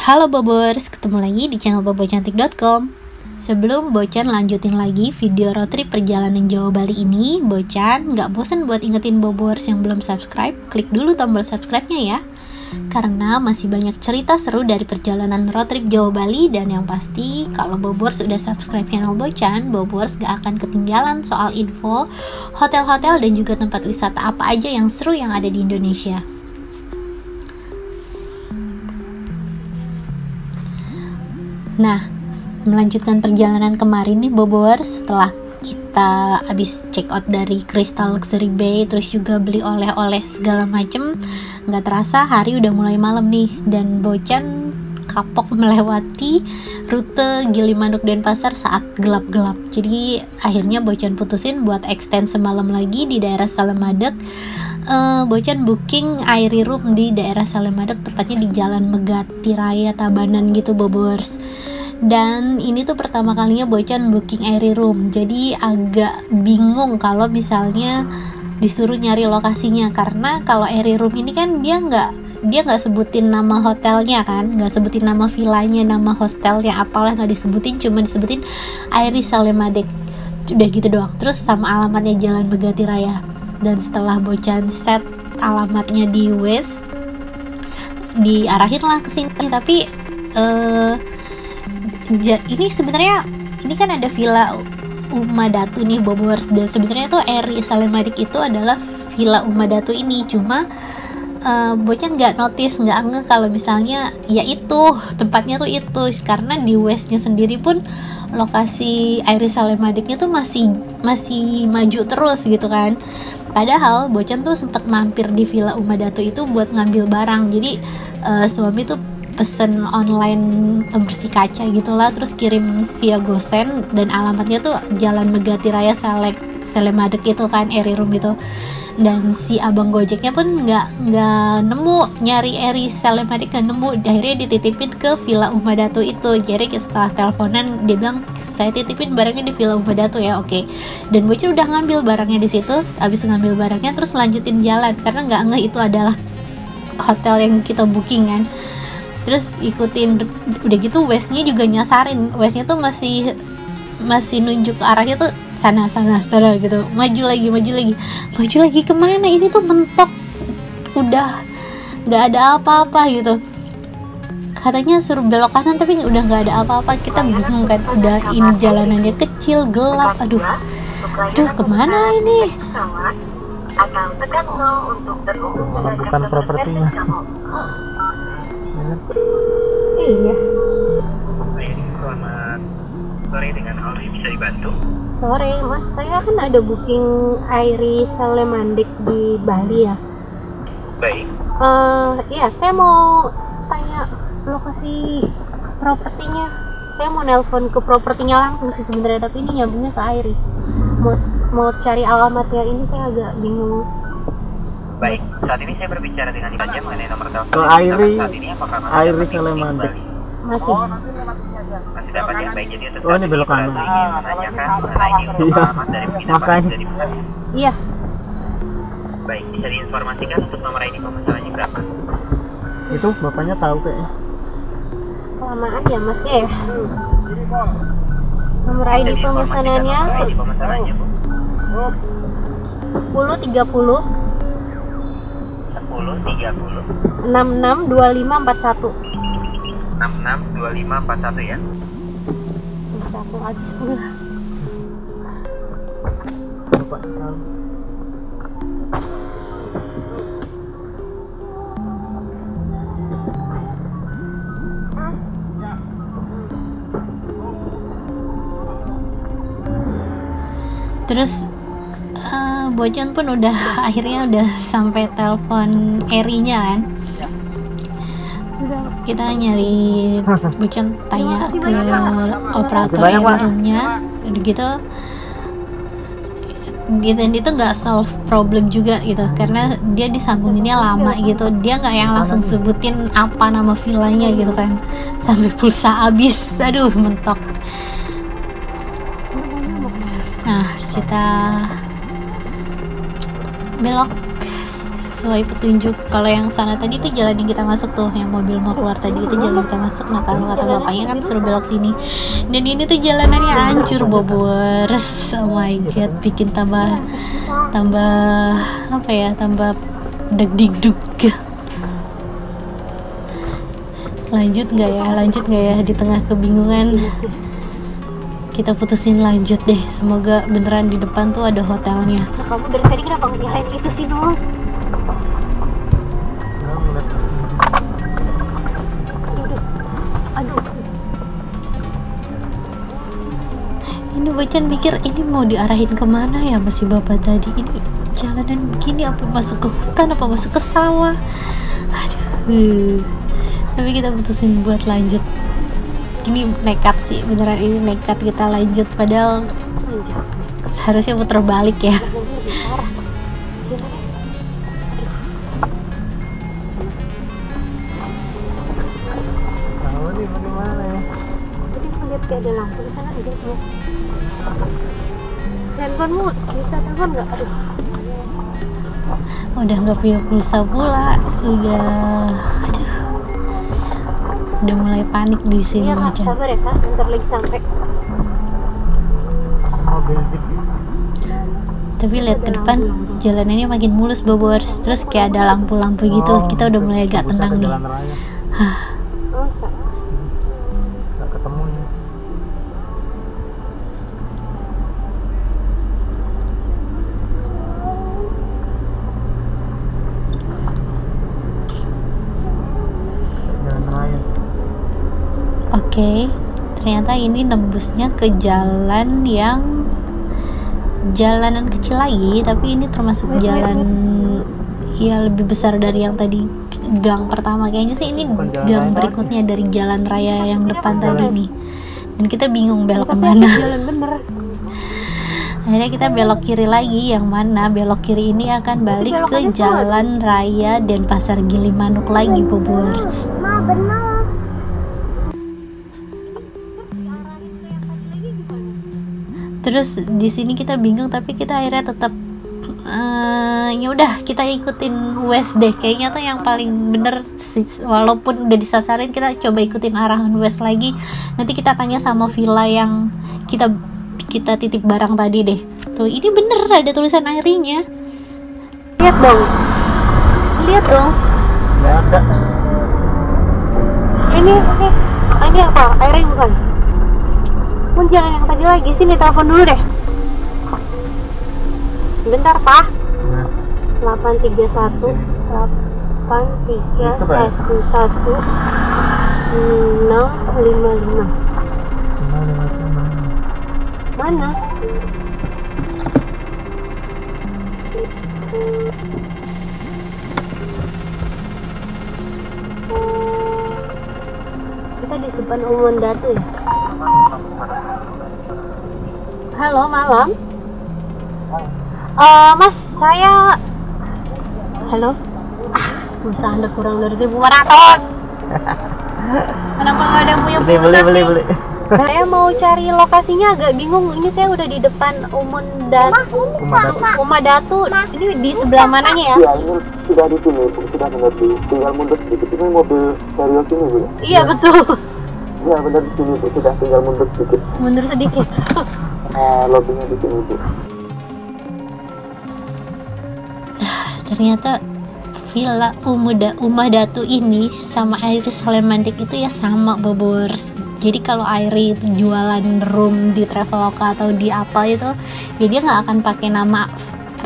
Halo Bobers, ketemu lagi di channel bobocantik.com. Sebelum Bocan lanjutin lagi video road trip perjalanan Jawa Bali ini, Bocan gak bosen buat ingetin Bobers yang belum subscribe, klik dulu tombol subscribe-nya ya. Karena masih banyak cerita seru dari perjalanan road trip Jawa Bali. Dan yang pasti, kalau Bobers udah subscribe channel Bocan, Bobers gak akan ketinggalan soal info hotel-hotel dan juga tempat wisata apa aja yang seru yang ada di Indonesia. Nah, melanjutkan perjalanan kemarin nih Bobers, setelah kita habis check out dari Crystal Luxury Bay, terus juga beli oleh-oleh segala macem, nggak terasa hari udah mulai malam nih, dan Bocan kapok melewati rute Gilimanuk Denpasar saat gelap-gelap. Jadi akhirnya Bocan putusin buat extend semalam lagi di daerah Salemmadeg. Bocan booking Airi Room di daerah Salemmadeg, tepatnya di Jalan Megati Raya Tabanan gitu Bobers. Dan ini tuh pertama kalinya Bocan booking Airi Room, jadi agak bingung kalau misalnya disuruh nyari lokasinya, karena kalau Airi Room ini kan dia nggak sebutin nama hotelnya kan, nggak sebutin nama villanya, nama hostelnya apalah nggak disebutin, cuma disebutin Airi Salemmadeg, udah gitu doang. Terus sama alamatnya Jalan Megati Raya. Dan setelah Bocan set alamatnya di Waze, diarahin lah ke sini. Tapi ini sebenarnya ini kan ada Villa Umadatu nih Bobers, dan sebenarnya tuh Airi Salemmadeg itu adalah Villa Umadatu ini, cuma Bocan nggak notice, nggak ngeh kalau misalnya ya itu tempatnya tuh itu, karena di Waze-nya sendiri pun lokasi Airi Salemmadegnya tuh masih maju terus gitu kan. Padahal Bocan tuh sempat mampir di Villa Umadatu itu buat ngambil barang. Jadi suami tuh pesen online pembersih kaca gitulah, terus kirim via GoSend, dan alamatnya tuh Jalan Megati Raya Salemmadeg itu kan, Airi Room itu. Dan si abang Gojeknya pun nggak nemu, nyari Airi Salemmadeg nggak nemu, akhirnya dititipin ke Villa Umadatu itu. Jadi setelah teleponan dia bilang, saya titipin barangnya di Villa Umadatu ya, oke. Dan Bocan udah ngambil barangnya di situ. Abis ngambil barangnya terus lanjutin jalan, karena nggak ngeh itu adalah hotel yang kita booking kan. Terus ikutin, udah gitu Waze-nya juga nyasarin, Waze-nya tuh masih nunjuk ke arahnya tuh sana gitu, maju lagi kemana, ini tuh mentok, udah nggak ada apa-apa gitu. Katanya suruh belok kanan tapi udah nggak ada apa-apa. Kita bingung kan, udah ini jalanannya kecil, gelap, aduh kemana ini. Bukan propertinya. Iya. Selamat sore, dengan Auri bisa dibantu? Sore mas, saya kan ada booking Airi Salemmadeg di Bali ya. Baik. Ya saya mau tanya lokasi propertinya. Saya mau nelpon ke propertinya langsung sih sebenarnya, tapi ini nyambungnya ke Airi. Mau cari alamatnya ini saya agak bingung. Baik, saat ini saya berbicara dengan Ibu mengenai nomor telepon. Ke Airi, Saat ini apakah Airi Salemmadeg. Masih. Masih dapat ya, baik. Jadi untuk Oh, ini belok kanan. ingin menanyakan mengenai info Iya, alamat dari penginapan makanya. dari Bukan. Iya. Baik, bisa diinformasikan untuk nomor ID pemesanannya berapa? Itu bapaknya tahu kayaknya. Kelamaan ya mas ya. Nomor ID Bisa diinformasikan pemesanannya nomor ID pemesanannya, Bu. 1030 1030 662541. 662541 ya. Bisa aku habis pula. Bapaknya tahu. Terus Bocan pun akhirnya udah sampai telepon Airi-nya kan. Kita nyari, Bocan tanya ke operator Airi Room-nya, udah gitu. Dan itu nggak solve problem juga gitu, karena dia disambunginnya lama gitu. Dia nggak yang langsung sebutin apa nama villanya gitu kan, sampai pulsa habis. Aduh mentok. Nah kita belok sesuai petunjuk. Kalau yang sana tadi tuh jalan yang kita masuk tuh, yang mobil mau keluar tadi itu jalan kita masuk. Nah kalau kata bapaknya kan suruh belok sini. Dan ini tuh jalanannya hancur bobors. Oh my god, bikin tambah apa ya, tambah deg-deg. Lanjut nggak ya di tengah kebingungan. Kita putusin lanjut deh, semoga beneran di depan tuh ada hotelnya. Nah, kamu dari tadi kenapa ngeliatin itu sih, Nol? Aduh. Ini Bocan mikir ini mau diarahin kemana ya masih bapak tadi. Ini jalanan begini apa masuk ke hutan, apa masuk ke sawah. Aduh. Tapi kita putusin buat lanjut. Ini nekat sih, beneran ini nekat kita lanjut, padahal seharusnya puter balik ya. Tahu nih bagaimana ya? Tadi aku lihat kayak ada lampu di sana aja tuh. Handphonemu bisa telepon nggak? Aduh. Udah nggak punya pulsa pula, udah mulai panik di sini. Iya kak, Bocan. sabar ya kak, bentar lagi sampai. Mobil jeep. Tapi lihat ke depan jalanannya makin mulus bobors, terus kayak ada lampu-lampu gitu. Kita udah mulai agak bisa tenang ke nih. jalan raya. Masa? Nggak ketemu nih. Jalan raya. Oke, ternyata ini nembusnya ke jalan yang jalanan kecil lagi, tapi ini termasuk jalan ya lebih besar dari yang tadi, gang pertama. Kayaknya sih ini Bukan jalan gang raya berikutnya dari jalan raya yang depan tadi nih. Dan kita bingung belok kemana. Jalan bener. Akhirnya kita belok kiri lagi, yang mana belok kiri ini akan balik ke jalan raya Denpasar Gilimanuk lagi bobors. Ma bener. Terus di sini kita bingung, tapi kita akhirnya tetap ya udah kita ikutin west deh. Kayaknya tuh yang paling bener walaupun udah disasarin, kita coba ikutin arahan west lagi. Nanti kita tanya sama villa yang kita titip barang tadi deh. Tuh ini bener ada tulisan airinya. Lihat dong. Lihat dong. Nggak ada. Ini apa? Airnya bukan? Pun jalan yang tadi lagi. Sini telepon dulu deh. Bentar, Pak. Nah, 831 Itu, Pak. 655. Mana? Kita di depan Umum Datu ya. Halo, malam. Mas, saya. Halo. Masa Anda kurang dari 1.500? Kenapa nggak ada yang punya beli. Saya mau cari lokasinya, agak bingung. Ini saya udah di depan Umum Datu. Ini di sebelah mananya ya? Ya, ini sudah di sini, Bu. Sudah mengerti. Tinggal mundur sedikit, ini mobil serius ini, Bu. Iya, betul. Ya, benar di sini, Bu. Sudah tinggal mundur sedikit. Mundur sedikit. Lobbynya di sini, Bu. Ternyata villa Umah Datu ini sama Iris Salemandek itu ya sama bobors. Jadi kalau Airi itu jualan room di Traveloka atau di apa itu, ya dia nggak akan pakai nama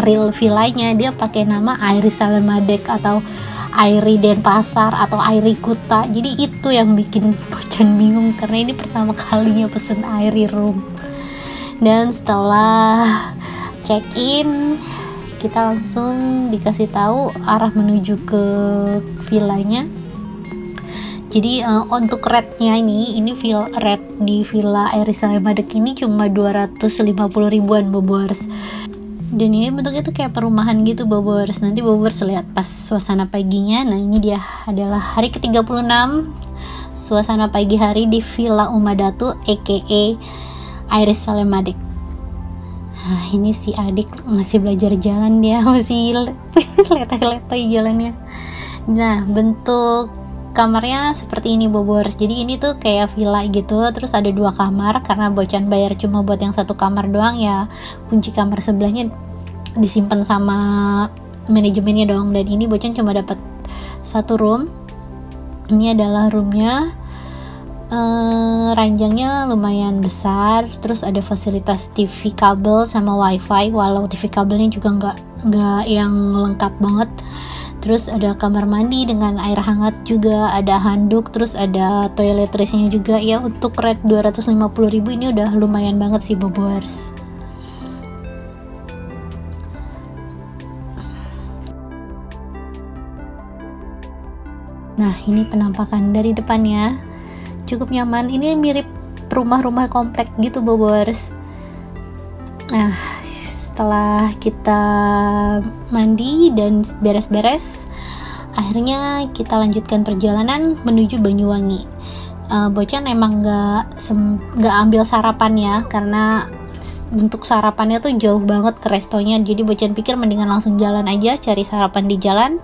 real villanya, dia pakai nama Iris Salemandek atau Airi Denpasar atau Airi Kuta. Jadi itu yang bikin Bocan bingung, karena ini pertama kalinya pesen Airi room. Dan setelah check in, kita langsung dikasih tahu arah menuju ke villanya. Jadi untuk rate-nya ini rate di Villa Iris Salemandek ini cuma 250 ribuan bobors. Dan ini bentuknya tuh kayak perumahan gitu bobors. Nanti bobors lihat pas suasana paginya. Nah ini dia adalah hari ke-36 suasana pagi hari di Villa Umah Datu aka Iris Salemandek. Nah, ini si adik masih belajar jalan, dia masih letoy-letoy jalannya. Nah, bentuk kamarnya seperti ini Bobors. Jadi ini tuh kayak villa gitu, terus ada 2 kamar. Karena Bocan bayar cuma buat yang 1 kamar doang ya, kunci kamar sebelahnya disimpan sama manajemennya dong. Dan ini Bocan cuma dapat 1 room. Ini adalah roomnya. Ranjangnya lumayan besar, terus ada fasilitas TV kabel sama wifi, walau TV kabelnya juga nggak yang lengkap banget. Terus ada kamar mandi dengan air hangat juga, ada handuk, terus ada toiletries-nya juga ya. Untuk rate 250.000 ini udah lumayan banget sih Bobors. Nah, ini penampakan dari depannya. Cukup nyaman, ini mirip rumah-rumah komplek gitu Bobors. Nah, setelah kita mandi dan beres-beres, akhirnya kita lanjutkan perjalanan menuju Banyuwangi. Bocan emang nggak ambil sarapan ya, karena untuk sarapannya tuh jauh banget ke restonya. Jadi Bocan pikir mendingan langsung jalan aja, cari sarapan di jalan.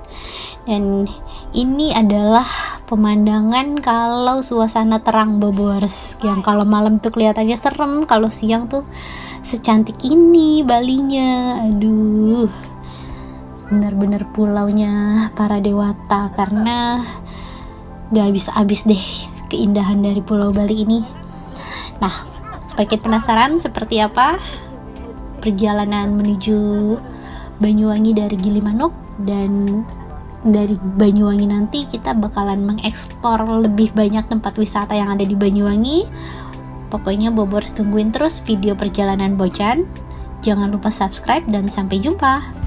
Dan ini adalah pemandangan kalau suasana terang Bobors, yang kalau malam tuh kelihatannya serem, kalau siang tuh secantik ini Balinya. Aduh, bener-bener pulaunya para dewata, karena gak habis-habis deh keindahan dari Pulau Bali ini. Nah, makin penasaran seperti apa perjalanan menuju Banyuwangi dari Gilimanuk. Dan dari Banyuwangi nanti kita bakalan mengeksplor lebih banyak tempat wisata yang ada di Banyuwangi. Pokoknya Bobors tungguin terus video perjalanan Bocan. Jangan lupa subscribe dan sampai jumpa.